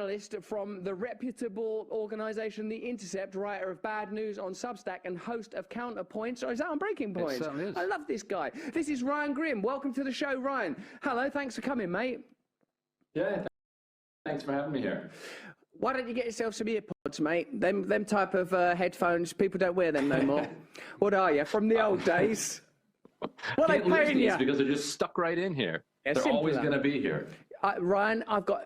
journalist from the reputable organisation The Intercept, writer of Bad News on Substack and host of Counterpoints. Or is that on Breaking Point? It certainly is. I love this guy. This is Ryan Grimm. Welcome to the show, Ryan. Hello, thanks for coming, mate. Yeah, thanks for having me here. Why don't you get yourself some earpods, mate? Them type of headphones, people don't wear them no more. What are you, from the old days? What are they paying you? Because they're just stuck right in here. Yeah, they're always going to be here. Ryan,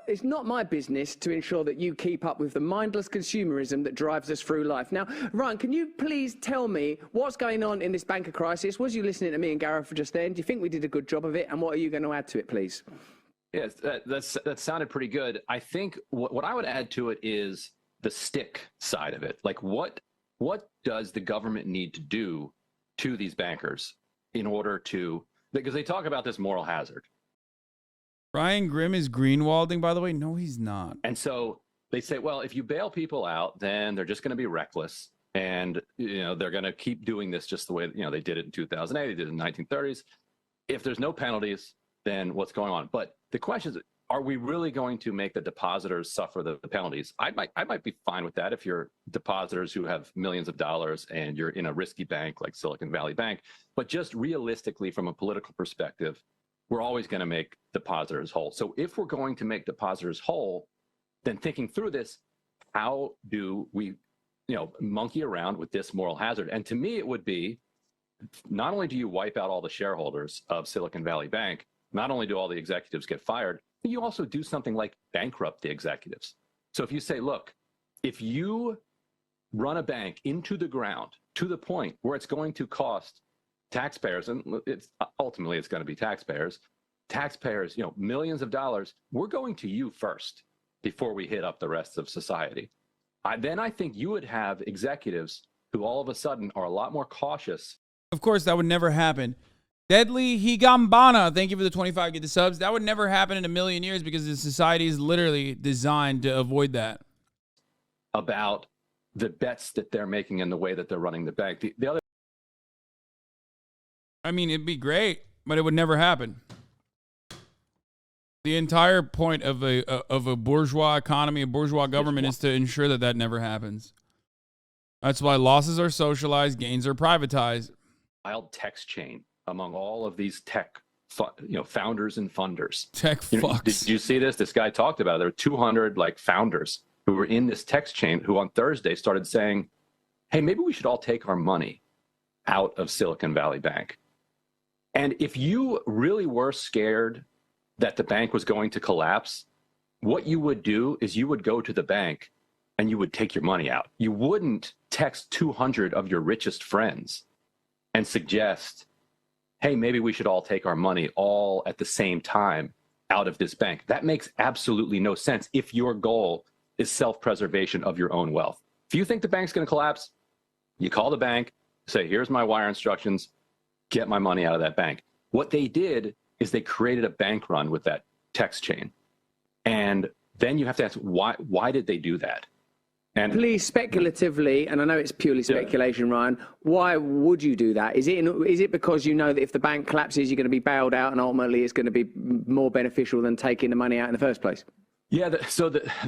it's not my business to ensure that you keep up with the mindless consumerism that drives us through life. Now, Ryan, can you please tell me what's going on in this banker crisis? Was you listening to me and Gareth for just then? Do you think we did a good job of it? And what are you going to add to it, please? Yes, that sounded pretty good. I think what I would add to it is the stick side of it. Like, what does the government need to do to these bankers in order to, because they talk about this moral hazard. Ryan Grimm is greenwalding, by the way. No, he's not. And so they say, well, if you bail people out, then they're just going to be reckless. And, they're going to keep doing this just the way, they did it in 2008, they did it in the 1930s. If there's no penalties, then what's going on? But the question is, are we really going to make the depositors suffer the penalties? I might be fine with that if you're depositors who have millions of dollars and you're in a risky bank like Silicon Valley Bank. But just realistically, from a political perspective, we're always going to make depositors whole. So if we're going to make depositors whole, then thinking through this, how do we, monkey around with this moral hazard? And to me, it would be, not only do you wipe out all the shareholders of Silicon Valley Bank, not only do all the executives get fired, but you also do something like bankrupt the executives. So if you say, look, if you run a bank into the ground to the point where it's going to cost taxpayers, and ultimately it's going to be taxpayers, millions of dollars, we're going to you first before we hit up the rest of society. Then I think you would have executives who all of a sudden are a lot more cautious. Of course, that would never happen. Deadly Higambana, thank you for the 25 get the subs. That would never happen in a million years because the society is literally designed to avoid that. About the bets that they're making and the way that they're running the bank. The other, I mean, it'd be great, but it would never happen. The entire point of a bourgeois economy, a bourgeois government, is to ensure that that never happens. That's why losses are socialized, gains are privatized. Wild text chain among all of these tech, founders and funders. Tech fucks. Did you see this? This guy talked about it. There were 200 founders who were in this text chain who on Thursday started saying, hey, maybe we should all take our money out of Silicon Valley Bank. And if you really were scared that the bank was going to collapse, what you would do is you would go to the bank and you would take your money out. You wouldn't text 200 of your richest friends and suggest, hey, maybe we should all take our money all at the same time out of this bank. That makes absolutely no sense if your goal is self-preservation of your own wealth. If you think the bank's going to collapse, you call the bank, say, here's my wire instructions, get my money out of that bank. What they did is they created a bank run with that text chain. And then you have to ask, why did they do that? And please, speculatively, and I know it's purely speculation, Ryan, why would you do that? Is it because you know that if the bank collapses, you're going to be bailed out and ultimately it's going to be more beneficial than taking the money out in the first place? Yeah,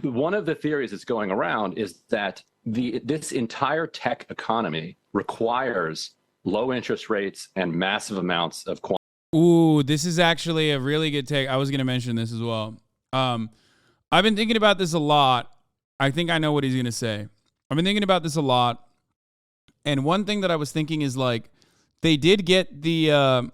one of the theories that's going around is that this entire tech economy requires low interest rates and massive amounts of quantity. Ooh, this is actually a really good take. I was going to mention this as well. I've been thinking about this a lot. I think I know what he's going to say. I've been thinking about this a lot. And one thing that I was thinking is they did get the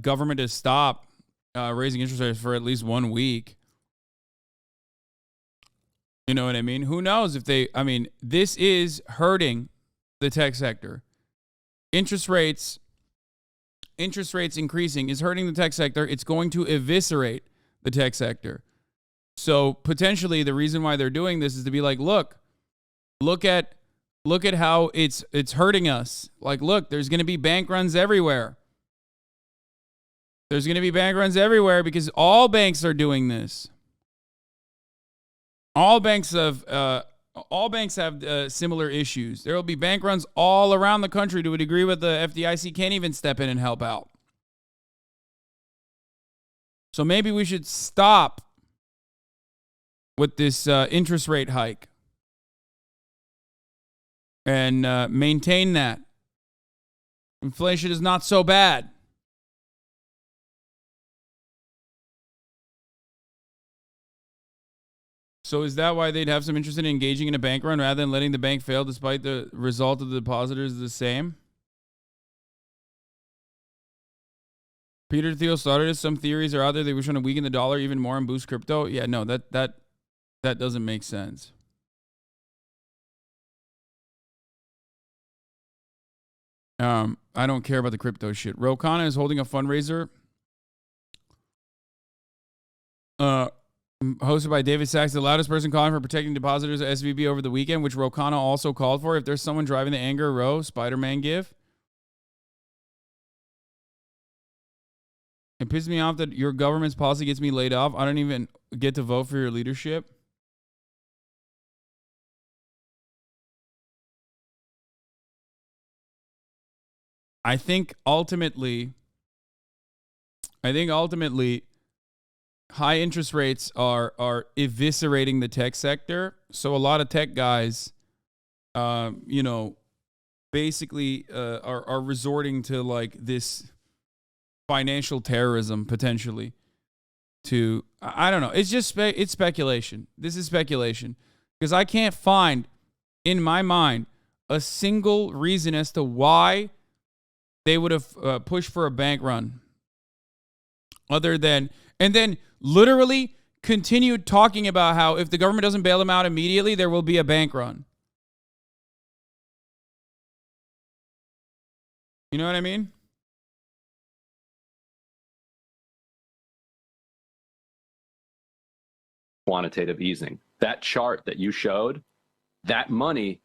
government to stop raising interest rates for at least 1 week. You know what I mean? Who knows if this is hurting the tech sector. Interest rates increasing is hurting the tech sector. It's going to eviscerate the tech sector. So potentially the reason why they're doing this is to be like, look at how it's hurting us. Look, there's going to be bank runs everywhere. There's going to be bank runs everywhere because all banks are doing this. All banks have similar issues. There will be bank runs all around the country to a degree where the FDIC can't even step in and help out. So maybe we should stop with this interest rate hike and maintain that. Inflation is not so bad. So is that why they'd have some interest in engaging in a bank run rather than letting the bank fail despite the result of the depositors is the same? Peter Thiel started it. Some theories are out there. They were trying to weaken the dollar even more and boost crypto. Yeah, no, that doesn't make sense. I don't care about the crypto shit. Rokana is holding a fundraiser. Hosted by David Sachs, the loudest person calling for protecting depositors at SVB over the weekend, which Rokana also called for. If there's someone driving the anger, Ro, Spider-Man gif. It pisses me off that your government's policy gets me laid off. I don't even get to vote for your leadership. I think ultimately, high interest rates are eviscerating the tech sector. So a lot of tech guys, basically are resorting to like this financial terrorism potentially. To I don't know. It's just it's speculation. This is speculation because I can't find in my mind a single reason as to why they would have pushed for a bank run, other than and then literally continued talking about how if the government doesn't bail them out immediately, there will be a bank run. You know what I mean? Quantitative easing. That chart that you showed, that money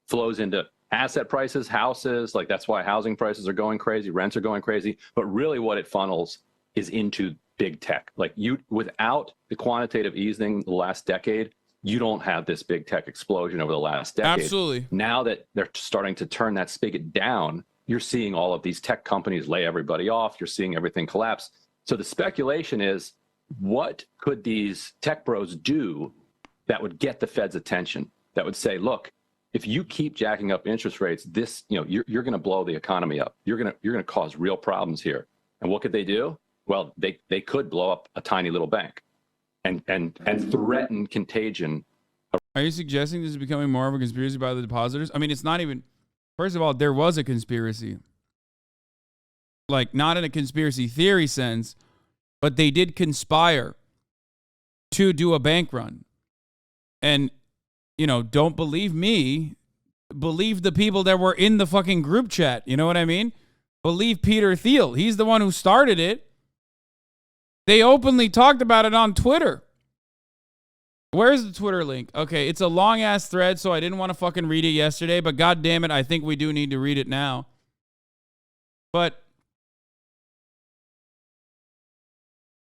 flows into asset prices, houses, like that's why housing prices are going crazy, rents are going crazy. But really what it funnels is into big tech. Like without the quantitative easing the last decade, you don't have this big tech explosion over the last decade. Absolutely. Now that they're starting to turn that spigot down, you're seeing all of these tech companies lay everybody off. You're seeing everything collapse. So the speculation is, what could these tech bros do that would get the Fed's attention? That would say, look, if you keep jacking up interest rates, you're going to blow the economy up. You're going to cause real problems here. And what could they do? Well, they could blow up a tiny little bank and threaten contagion. Are you suggesting this is becoming more of a conspiracy by the depositors? I mean, it's not even. First of all, there was a conspiracy. Like, not in a conspiracy theory sense, but they did conspire to do a bank run. And, don't believe me. Believe the people that were in the fucking group chat. You know what I mean? Believe Peter Thiel. He's the one who started it. They openly talked about it on Twitter. Where's the Twitter link? Okay, it's a long-ass thread, so I didn't want to fucking read it yesterday, but god damn it, I think we do need to read it now. But,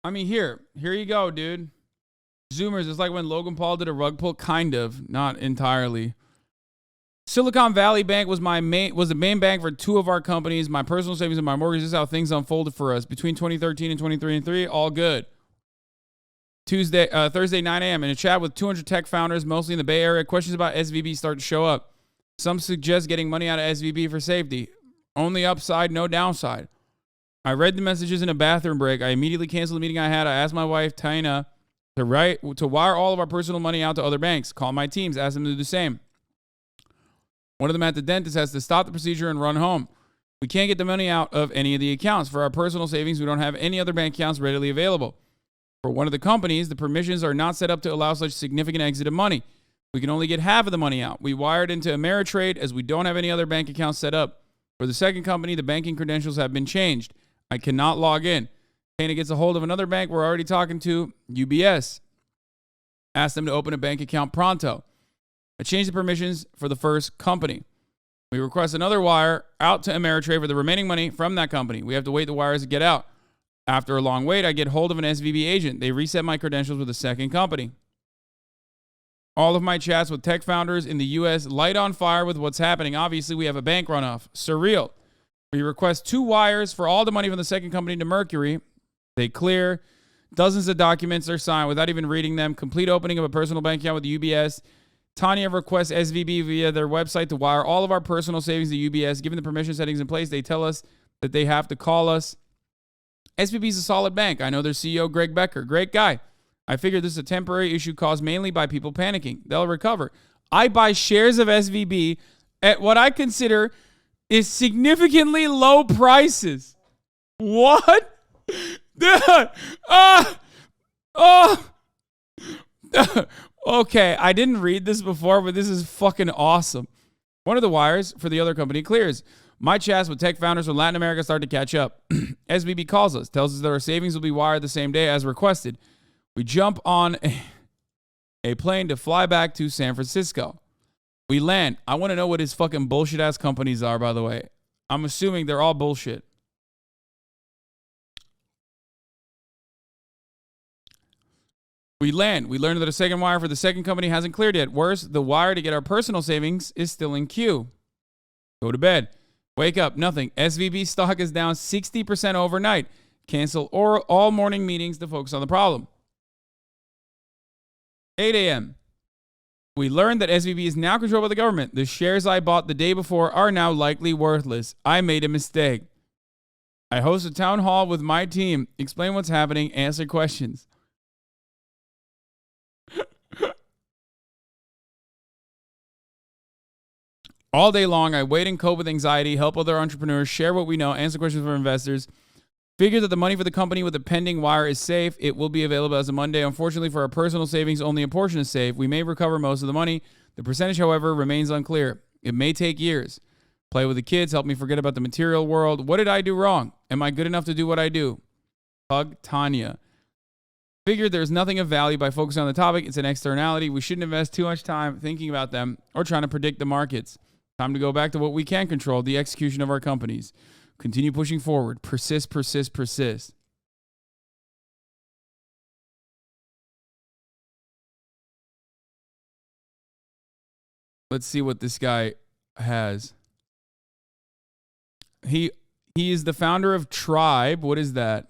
I mean, here you go, dude. Zoomers, it's like when Logan Paul did a rug pull, kind of, not entirely. Silicon Valley Bank was the main bank for two of our companies, my personal savings and my mortgage. This is how things unfolded for us. Between 2013 and 2023, all good. Thursday, 9 a.m. in a chat with 200 tech founders, mostly in the Bay Area. Questions about SVB start to show up. Some suggest getting money out of SVB for safety. Only upside, no downside. I read the messages in a bathroom break. I immediately canceled the meeting I had. I asked my wife, Tina, to wire all of our personal money out to other banks. Call my teams, ask them to do the same. One of them at the dentist has to stop the procedure and run home. We can't get the money out of any of the accounts. For our personal savings, we don't have any other bank accounts readily available. For one of the companies, the permissions are not set up to allow such significant exit of money. We can only get half of the money out. We wired into Ameritrade as we don't have any other bank accounts set up. For the second company, the banking credentials have been changed. I cannot log in. Kana gets a hold of another bank we're already talking to, UBS. Ask them to open a bank account pronto. I changed the permissions for the first company. We request another wire out to Ameritrade for the remaining money from that company. We have to wait the wires to get out. After a long wait, I get hold of an SVB agent. They reset my credentials with a second company. All of my chats with tech founders in the U.S. light on fire with what's happening. Obviously, we have a bank runoff. Surreal. We request 2 wires for all the money from the second company to Mercury. They clear. Dozens of documents are signed without even reading them. Complete opening of a personal bank account with UBS. Tanya requests SVB via their website to wire all of our personal savings to UBS. Given the permission settings in place, they tell us that they have to call us. SVB is a solid bank. I know their CEO, Greg Becker. Great guy. I figured this is a temporary issue caused mainly by people panicking. They'll recover. I buy shares of SVB at what I consider is significantly low prices. What? Okay, I didn't read this before, but this is fucking awesome. One of the wires for the other company clears. My chats with tech founders from Latin America start to catch up. SVB calls us, tells us that our savings will be wired the same day as requested. We jump on a plane to fly back to San Francisco. We land. I want to know what his fucking bullshit-ass companies are, by the way. I'm assuming they're all bullshit. We land. We learn that a second wire for the second company hasn't cleared yet. Worse, the wire to get our personal savings is still in queue. Go to bed. Wake up. Nothing. SVB stock is down 60% overnight. Cancel all morning meetings to focus on the problem. 8 a.m. We learned that SVB is now controlled by the government. The shares I bought the day before are now likely worthless. I made a mistake. I host a town hall with my team. Explain what's happening. Answer questions. All day long, I wait and cope with anxiety, help other entrepreneurs, share what we know, answer questions from investors. Figure that the money for the company with the pending wire is safe. It will be available as of Monday. Unfortunately, for our personal savings, only a portion is safe. We may recover most of the money. The percentage, however, remains unclear. It may take years. Play with the kids. Help me forget about the material world. What did I do wrong? Am I good enough to do what I do? Hug, Tanya. Figured there's nothing of value by focusing on the topic. It's an externality. We shouldn't invest too much time thinking about them or trying to predict the markets. Time to go back to what we can control, the execution of our companies. Continue pushing forward. Persist, persist, persist. Let's see what this guy has. He is the founder of Tribe. What is that?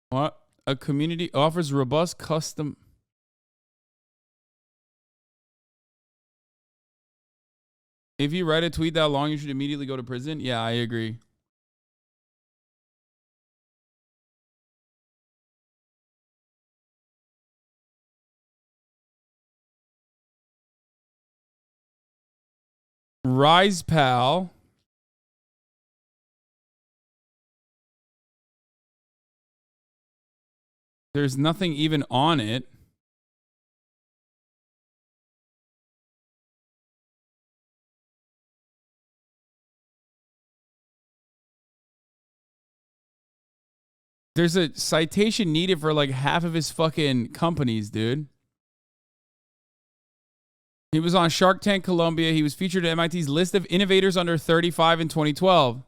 What? A community offers robust custom. If you write a tweet that long, you should immediately go to prison. Yeah, I agree. Rise Pal. There's nothing even on it. There's a citation needed for like half of his fucking companies, dude. He was on Shark Tank Colombia. He was featured in MIT's list of innovators under 35 in 2012.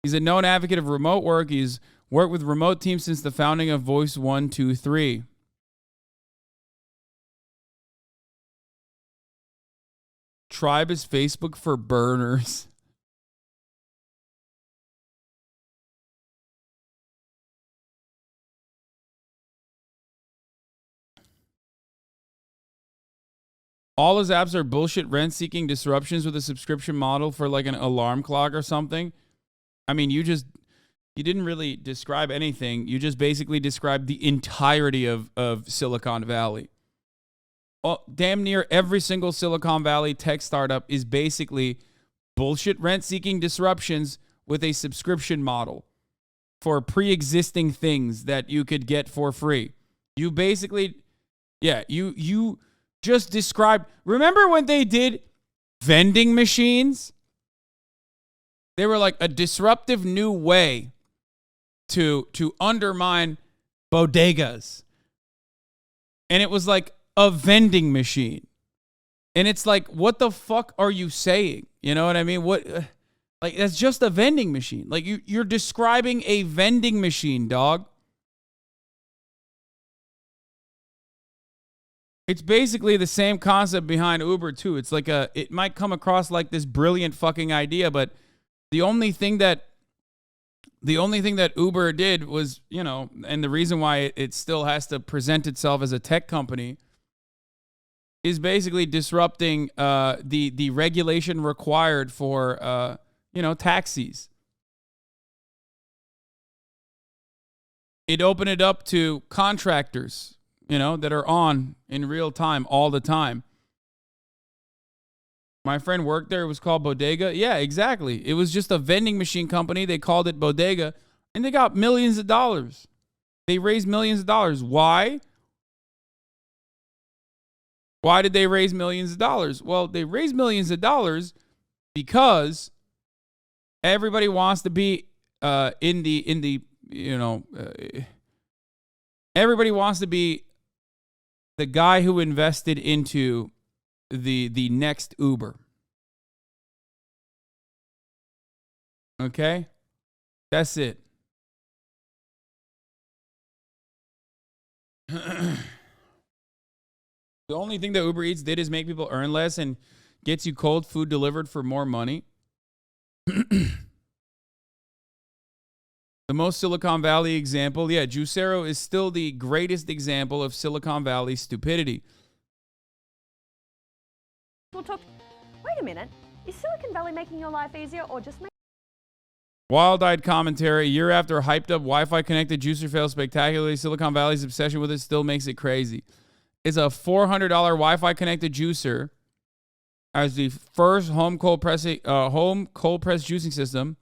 He's a known advocate of remote work. He's worked with remote teams since the founding of Voice 123. Tribe is Facebook for burners. All his apps are bullshit rent-seeking disruptions with a subscription model for like an alarm clock or something. I mean, you didn't really describe anything. You just basically described the entirety of Silicon Valley. Damn near every single Silicon Valley tech startup is basically bullshit rent-seeking disruptions with a subscription model for pre-existing things that you could get for free. You basically, yeah, you just described. Remember when they did vending machines? They were like a disruptive new way to undermine bodegas. And it was like a vending machine. And it's like, what the fuck are you saying? You know what I mean? What, like, that's just a vending machine. Like, you're describing a vending machine, dog. It's basically the same concept behind Uber too. It's like it might come across like this brilliant fucking idea, but The only thing that Uber did was, and the reason why it still has to present itself as a tech company is basically disrupting the regulation required for taxis. It opened it up to contractors, that are on in real time all the time. My friend worked there. It was called Bodega. Yeah, exactly. It was just a vending machine company. They called it Bodega, and they got millions of dollars. They raised millions of dollars. Why? Why did they raise millions of dollars? Well, they raised millions of dollars because everybody wants to be everybody wants to be the guy who invested into the next Uber. Okay? That's it. The only thing that Uber Eats did is make people earn less and gets you cold food delivered for more money. The most Silicon Valley example, Juicero is still the greatest example of Silicon Valley stupidity. We'll talk. Wait a minute. Is Silicon Valley making your life easier or just making... Wild-eyed commentary. A year after hyped-up Wi-Fi connected juicer fails spectacularly, Silicon Valley's obsession with it still makes it crazy. It's a $400 Wi-Fi connected juicer as the first home cold press juicing system.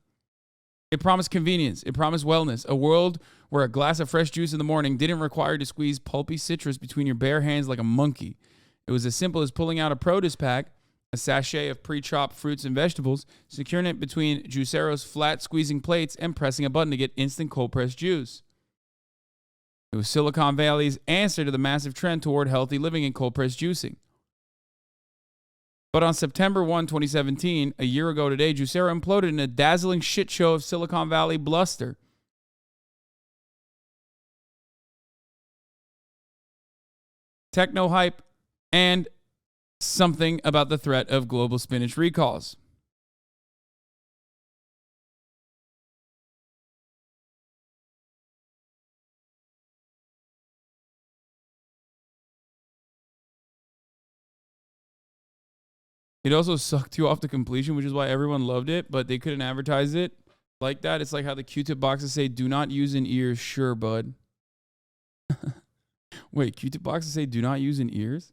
It promised convenience. It promised wellness. A world where a glass of fresh juice in the morning didn't require you to squeeze pulpy citrus between your bare hands like a monkey. It was as simple as pulling out a produce pack, a sachet of pre-chopped fruits and vegetables, securing it between Juicero's flat squeezing plates, and pressing a button to get instant cold-pressed juice. It was Silicon Valley's answer to the massive trend toward healthy living and cold-pressed juicing. But on September 1, 2017, a year ago today, Juicero imploded in a dazzling shit show of Silicon Valley bluster. Techno hype and something about the threat of global spinach recalls. It also sucked you off to completion, which is why everyone loved it, but they couldn't advertise it like that. It's like how the Q-tip boxes say, do not use in ears. Sure, bud. Wait, Q-tip boxes say, do not use in ears?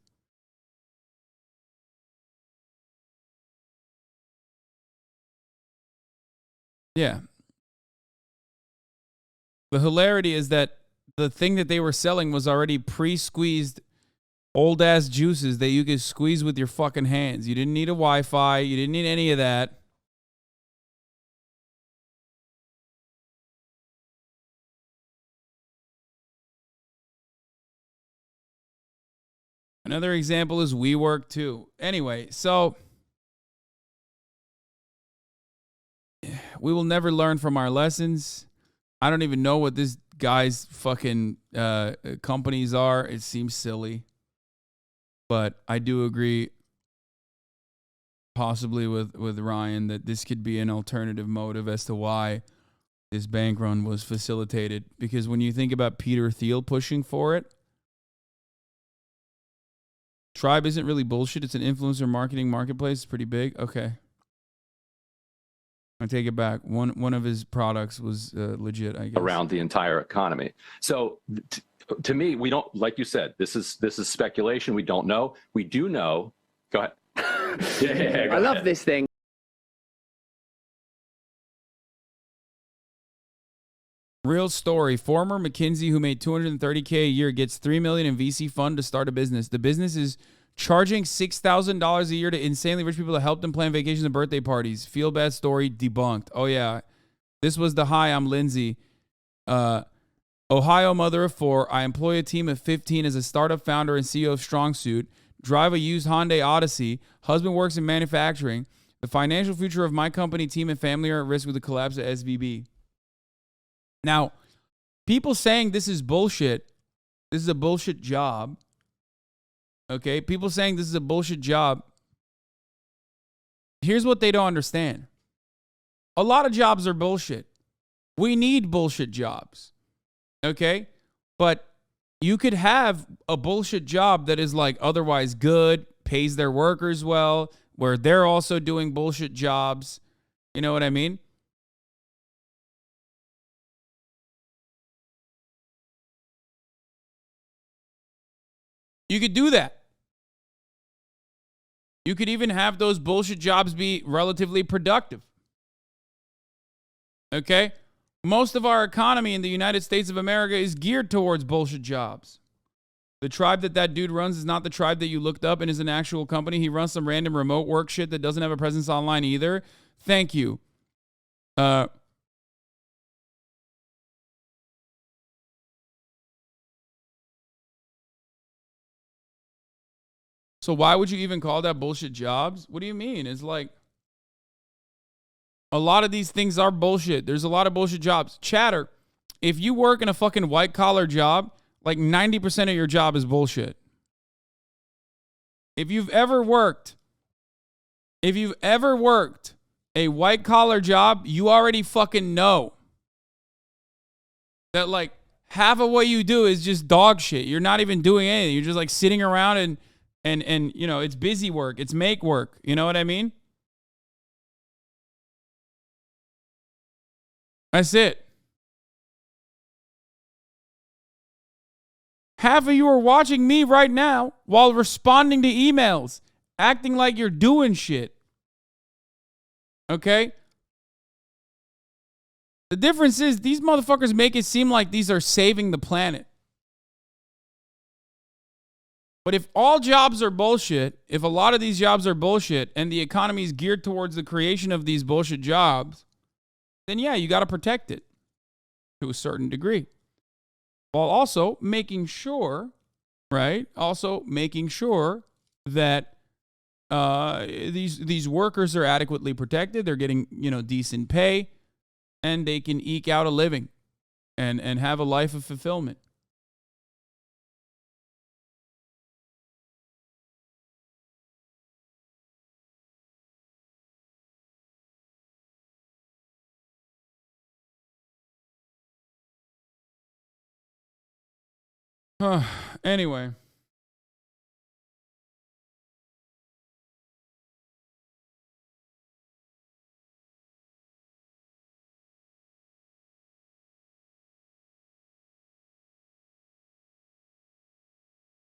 Yeah. The hilarity is that the thing that they were selling was already pre-squeezed old-ass juices that you could squeeze with your fucking hands. You didn't need a Wi-Fi. You didn't need any of that. Another example is WeWork too. Anyway, so we will never learn from our lessons. I don't even know what this guy's fucking companies are. It seems silly. But I do agree possibly with Ryan that this could be an alternative motive as to why this bank run was facilitated. Because when you think about Peter Thiel pushing for it, Tribe isn't really bullshit. It's an influencer marketing marketplace. It's pretty big. Okay. I take it back. One of his products was legit, I guess. Around the entire economy. So to me, we don't, like you said, this is speculation. We don't know. We do know. Go ahead. I love this thing. Real story. Former McKinsey who made $230K a year gets $3 million in VC fund to start a business. The business is charging $6,000 a year to insanely rich people to help them plan vacations and birthday parties. Feel bad story debunked. Oh yeah, this was the hi. I'm Lindsay. Ohio mother of 4. I employ a team of 15 as a startup founder and CEO of Strong Suit. Drive a used Hyundai Odyssey. Husband works in manufacturing. The financial future of my company, team, and family are at risk with the collapse of SVB. Now, people saying this is bullshit, this is a bullshit job, okay? People saying this is a bullshit job, here's what they don't understand. A lot of jobs are bullshit. We need bullshit jobs. Okay? But you could have a bullshit job that is like otherwise good, pays their workers well, where they're also doing bullshit jobs. You know what I mean? You could do that. You could even have those bullshit jobs be relatively productive. Okay? Most of our economy in the United States of America is geared towards bullshit jobs. The tribe that dude runs is not the tribe that you looked up and is an actual company. He runs some random remote work shit that doesn't have a presence online either. Thank you. So why would you even call that bullshit jobs? What do you mean? It's like a lot of these things are bullshit. There's a lot of bullshit jobs. Chatter, if you work in a fucking white collar job, like 90% of your job is bullshit. If you've ever worked a white collar job, you already fucking know that like half of what you do is just dog shit. You're not even doing anything. You're just like sitting around and you know, it's busy work. It's make work. You know what I mean? That's it. Half of you are watching me right now while responding to emails, acting like you're doing shit. Okay? The difference is these motherfuckers make it seem like these are saving the planet. But if all jobs are bullshit, if a lot of these jobs are bullshit and the economy is geared towards the creation of these bullshit jobs, then yeah, you got to protect it to a certain degree. While also making sure, right? Also making sure that these workers are adequately protected. They're getting, you know, decent pay and they can eke out a living and have a life of fulfillment. Anyway.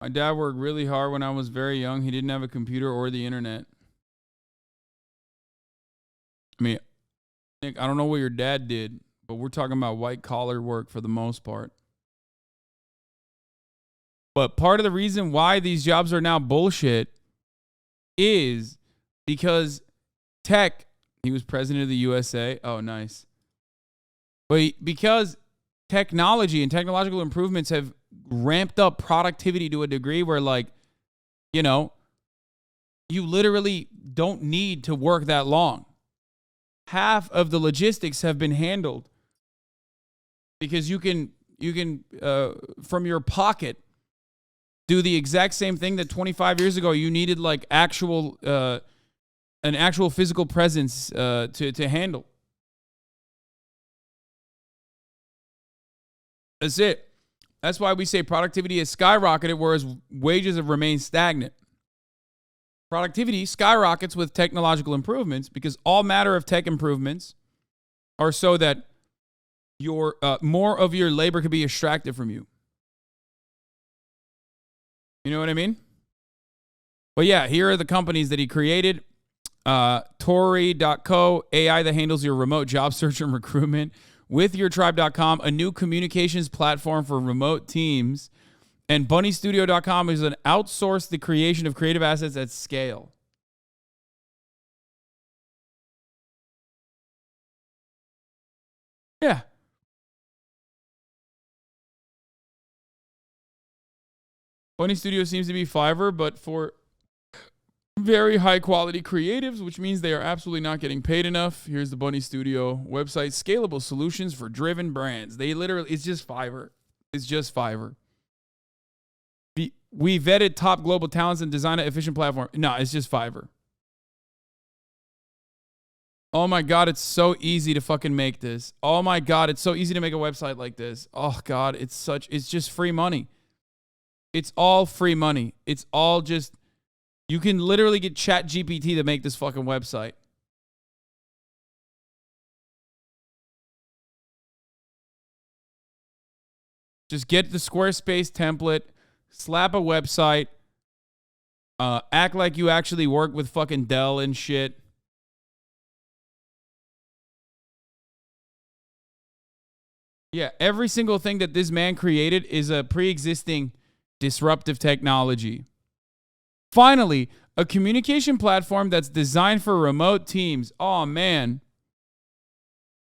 My dad worked really hard when I was very young. He didn't have a computer or the internet. I mean, Nick, I don't know what your dad did, but we're talking about white collar work for the most part. But part of the reason why these jobs are now bullshit is because tech, he was president of the USA. Oh, nice. But because technology and technological improvements have ramped up productivity to a degree where, like, you know, you literally don't need to work that long. Half of the logistics have been handled because you can from your pocket do the exact same thing that 25 years ago you needed like an actual physical presence to handle. That's it. That's why we say productivity has skyrocketed, whereas wages have remained stagnant. Productivity skyrockets with technological improvements because all matter of tech improvements are so that your more of your labor can be extracted from you. You know what I mean? But yeah, here are the companies that he created. Tory.co, AI that handles your remote job search and recruitment. WithYourTribe.com, a new communications platform for remote teams. And BunnyStudio.com is an outsource the creation of creative assets at scale. Yeah. Bunny Studio seems to be Fiverr, but for very high quality creatives, which means they are absolutely not getting paid enough. Here's the Bunny Studio website. Scalable solutions for driven brands. They literally, it's just Fiverr. It's just Fiverr. We vetted top global talents and designed an efficient platform. No, it's just Fiverr. Oh my God, it's so easy to fucking make this. Oh my God, it's so easy to make a website like this. Oh God, it's just free money. It's all free money. It's all just, you can literally get ChatGPT to make this fucking website. Just get the Squarespace template, slap a website, act like you actually work with fucking Dell and shit. Yeah, every single thing that this man created is a pre-existing disruptive technology. Finally, a communication platform that's designed for remote teams. Oh, man.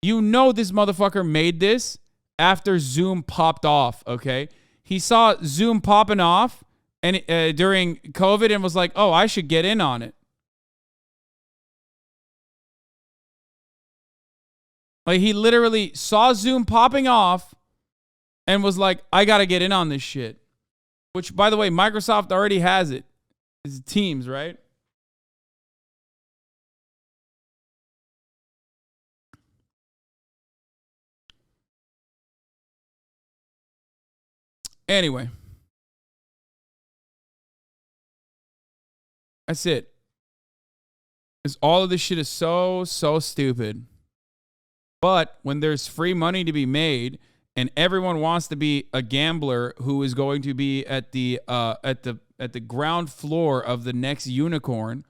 You know this motherfucker made this after Zoom popped off, okay? He saw Zoom popping off and during COVID and was like, oh, I should get in on it. Like, he literally saw Zoom popping off and was like, I got to get in on this shit. Which, by the way, Microsoft already has it. It's Teams, right? Anyway. That's it. Because all of this shit is so stupid. But when there's free money to be made and everyone wants to be a gambler who is going to be at the ground floor of the next unicorn,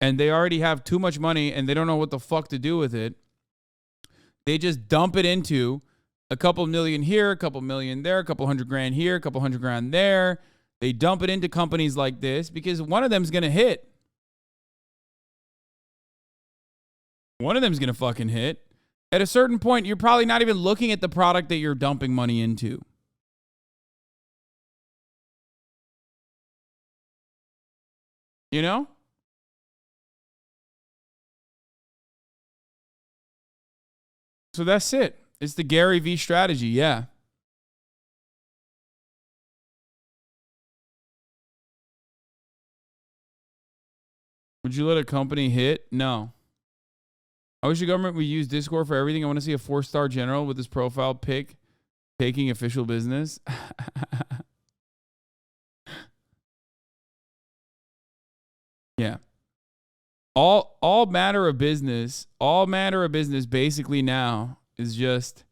and they already have too much money and they don't know what the fuck to do with it, they just dump it into a couple million here, a couple million there, a couple $100,000 here, a couple $100,000 there. They dump it into companies like this because one of them's going to hit. One of them's going to fucking hit. At a certain point, you're probably not even looking at the product that you're dumping money into. You know? So that's it. It's the Gary V strategy, yeah. Would you let a company hit? No. I wish the government would use Discord for everything. I want to see a 4-star general with his profile pic taking official business. Yeah. All matter of business basically now is just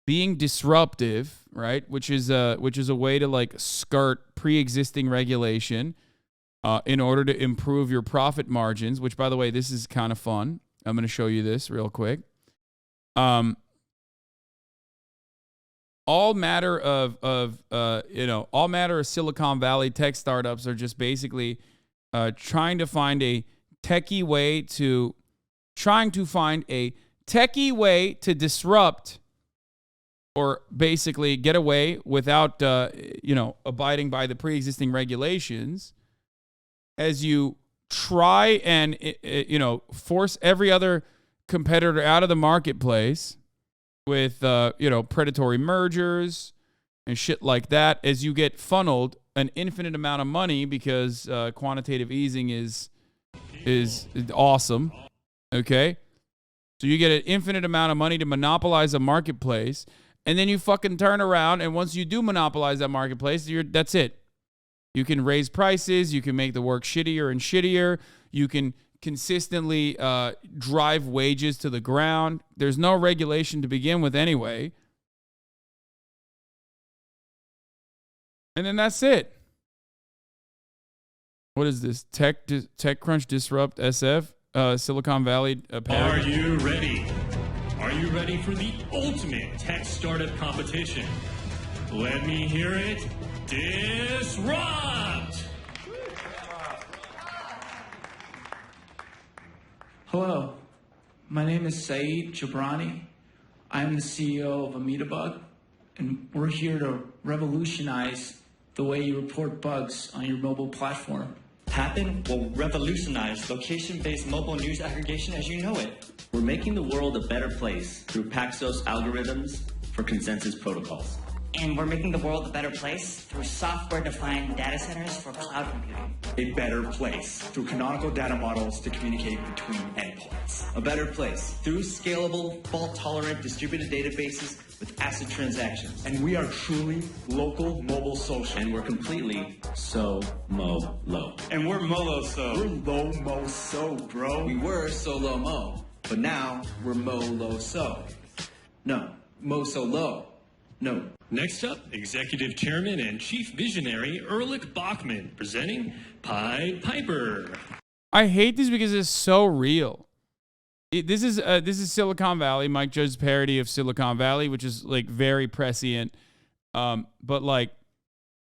being disruptive, right? Which is a way to like skirt pre-existing regulation in order to improve your profit margins, which, by the way, this is kind of fun. I'm going to show you this real quick. All matter of Silicon Valley tech startups are just basically trying to find a techie way to disrupt or basically get away without abiding by the pre-existing regulations as you try and force every other competitor out of the marketplace with predatory mergers and shit like that, as you get funneled an infinite amount of money because quantitative easing is awesome. Okay, so you get an infinite amount of money to monopolize a marketplace, and then you fucking turn around, and once you do monopolize that marketplace, that's it. You can raise prices. You can make the work shittier and shittier. You can consistently drive wages to the ground. There's no regulation to begin with anyway. And then that's it. What is this? TechCrunch Disrupt SF? Silicon Valley Are you ready? Are you ready for the ultimate tech startup competition? Let me hear it. Disrupt! Hello, my name is Saeed Jabrani. I am the CEO of Ametabug, and we're here to revolutionize the way you report bugs on your mobile platform. Happen will revolutionize location-based mobile news aggregation as you know it. We're making the world a better place through Paxos algorithms for consensus protocols. And we're making the world a better place through software-defined data centers for cloud computing. A better place through canonical data models to communicate between endpoints. A better place through scalable, fault-tolerant distributed databases with ACID transactions. And we are truly local mobile social. And we're completely so-mo-low. And we're molo-so. We're low-mo-so, bro. We were so-low-mo, but now we're mo-low-so. No, mo-so-low. No. Next up, Executive Chairman and Chief Visionary Erlich Bachman presenting Pied Piper. I hate this because it's so real. This is Silicon Valley, Mike Judge's parody of Silicon Valley, which is like very prescient. But like,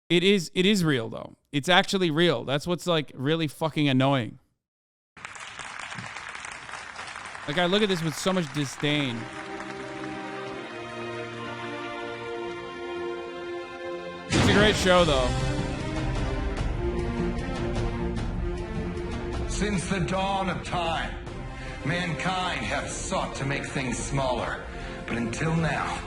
it is real though. It's actually real. That's what's like really fucking annoying. Like I look at this with so much disdain. It's a great show though. Since the dawn of time, mankind hath sought to make things smaller, but until now,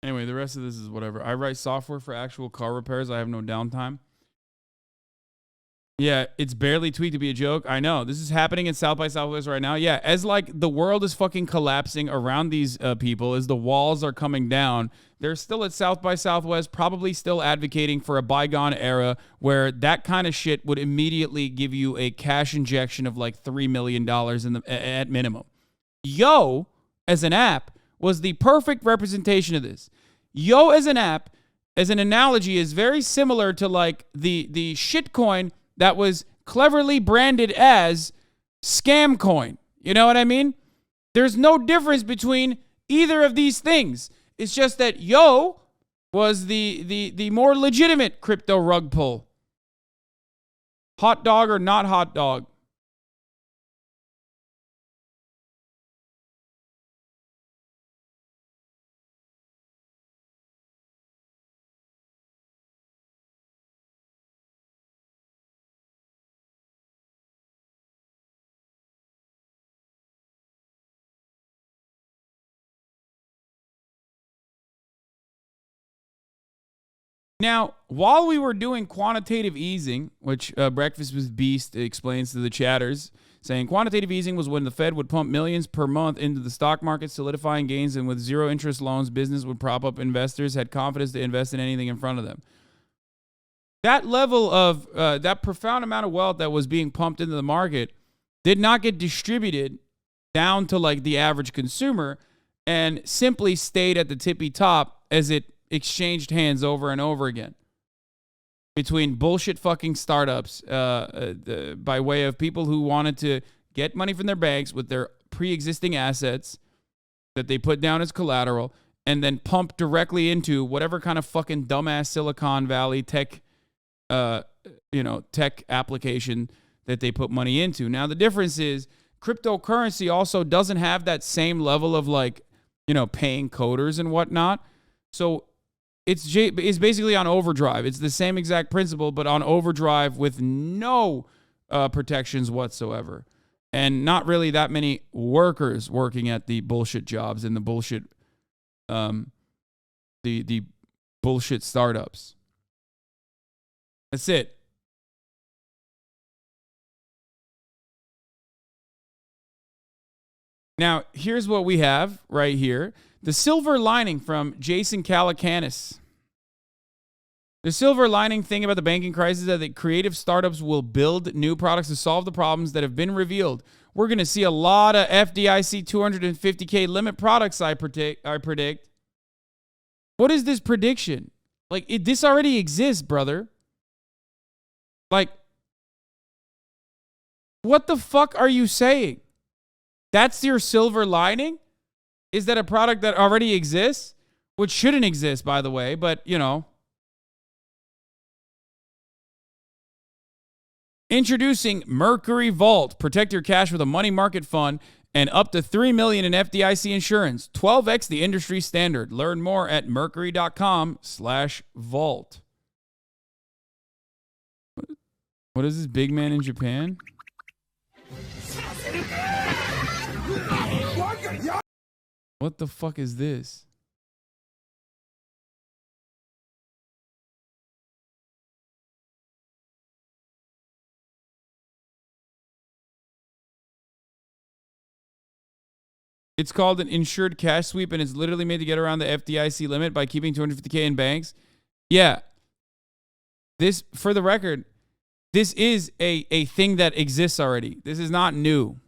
Anyway, the rest of this is whatever. I write software for actual car repairs. I have no downtime. Yeah, it's barely tweaked to be a joke. I know. This is happening in South by Southwest right now. Yeah, as like the world is fucking collapsing around these people, as the walls are coming down, they're still at South by Southwest, probably still advocating for a bygone era where that kind of shit would immediately give you a cash injection of like $3 million at minimum. Yo, as an app, was the perfect representation of this. Yo, as an app, as an analogy, is very similar to like the shitcoin that was cleverly branded as scam coin. You know what I mean? There's no difference between either of these things. It's just that Yo was the more legitimate crypto rug pull. Hot dog or not hot dog? Now, while we were doing quantitative easing, which Breakfast with Beast explains to the chatters, saying quantitative easing was when the Fed would pump millions per month into the stock market, solidifying gains, and with zero interest loans, business would prop up investors, had confidence to invest in anything in front of them. That level of, that profound amount of wealth that was being pumped into the market did not get distributed down to like the average consumer and simply stayed at the tippy top as it exchanged hands over and over again between bullshit fucking startups by way of people who wanted to get money from their banks with their pre-existing assets that they put down as collateral and then pump directly into whatever kind of fucking dumbass Silicon Valley tech, tech application that they put money into. Now, the difference is cryptocurrency also doesn't have that same level of like, paying coders and whatnot. So it's basically on overdrive. It's the same exact principle, but on overdrive with no protections whatsoever. And not really that many workers working at the bullshit jobs and the bullshit, the bullshit startups. That's it. Now, here's what we have right here. The silver lining from Jason Calacanis. The silver lining thing about the banking crisis is that the creative startups will build new products to solve the problems that have been revealed. We're going to see a lot of FDIC 250K limit products, I predict. What is this prediction? Like, this already exists, brother. Like, what the fuck are you saying? That's your silver lining? Is that a product that already exists? Which shouldn't exist, by the way, but, Introducing Mercury Vault. Protect your cash with a money market fund and up to $3 million in FDIC insurance. 12x the industry standard. Learn more at mercury.com/vault. What is this big man in Japan? What the fuck is this? It's called an insured cash sweep, and it's literally made to get around the FDIC limit by keeping $250K in banks. Yeah. This, for the record, this is a thing that exists already. This is not new.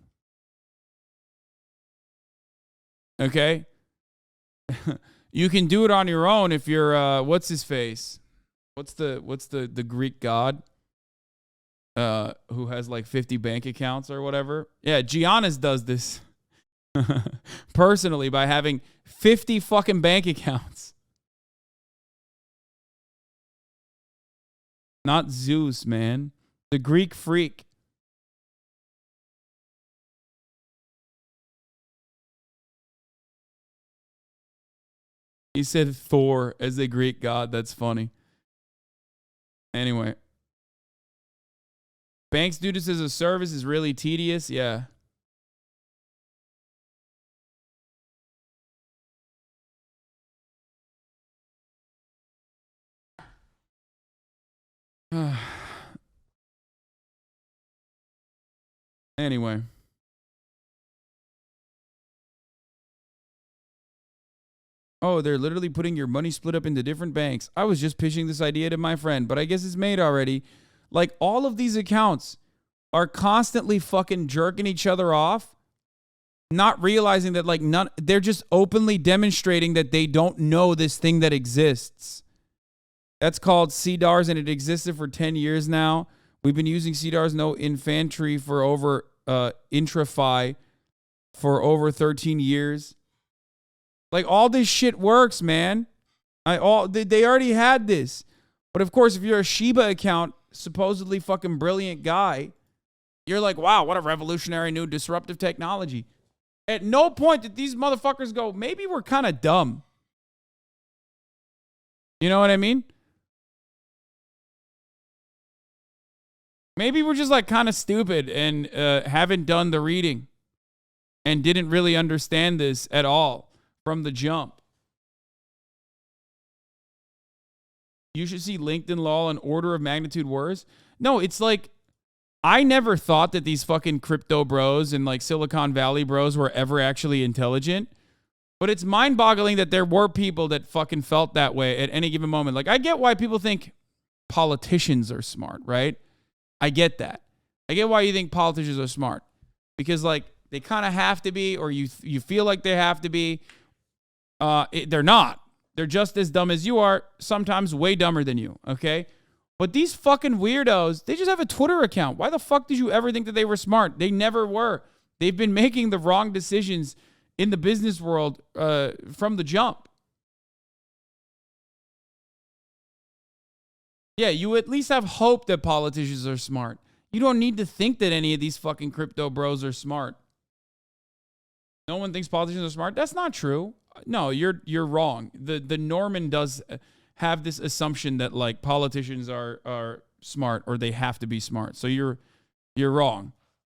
Okay? You can do it on your own if you're, what's his face? What's the Greek god? Who has like 50 bank accounts or whatever? Yeah, Giannis does this personally by having 50 fucking bank accounts. Not Zeus, man. The Greek freak. He said Thor as a Greek god. That's funny. Anyway. Banks do this as a service is really tedious. Yeah. Anyway. Oh, they're literally putting your money split up into different banks. I was just pitching this idea to my friend, but I guess it's made already. Like, all of these accounts are constantly fucking jerking each other off, not realizing that, like, they're just openly demonstrating that they don't know this thing that exists. That's called CDARS, and it existed for 10 years now. We've been using CDARS no infantry for over Intrafi for over 13 years. Like, all this shit works, man. They already had this. But of course, if you're a Shiba account, supposedly fucking brilliant guy, you're like, wow, what a revolutionary new disruptive technology. At no point did these motherfuckers go, maybe we're kind of dumb. You know what I mean? Maybe we're just like kind of stupid and haven't done the reading and didn't really understand this at all from the jump. You should see LinkedIn law an order of magnitude worse. No, it's like, I never thought that these fucking crypto bros and like Silicon Valley bros were ever actually intelligent. But it's mind-boggling that there were people that fucking felt that way at any given moment. Like, I get why people think politicians are smart, right? I get that. I get why you think politicians are smart. Because, like, they kind of have to be, or you feel like they have to be. They're not. They're just as dumb as you are, sometimes way dumber than you, okay? But these fucking weirdos, they just have a Twitter account. Why the fuck did you ever think that they were smart? They never were. They've been making the wrong decisions in the business world from the jump. Yeah, you at least have hope that politicians are smart. You don't need to think that any of these fucking crypto bros are smart. No one thinks politicians are smart. That's not true. No, you're wrong. The Norman does have this assumption that like politicians are smart or they have to be smart. So you're wrong.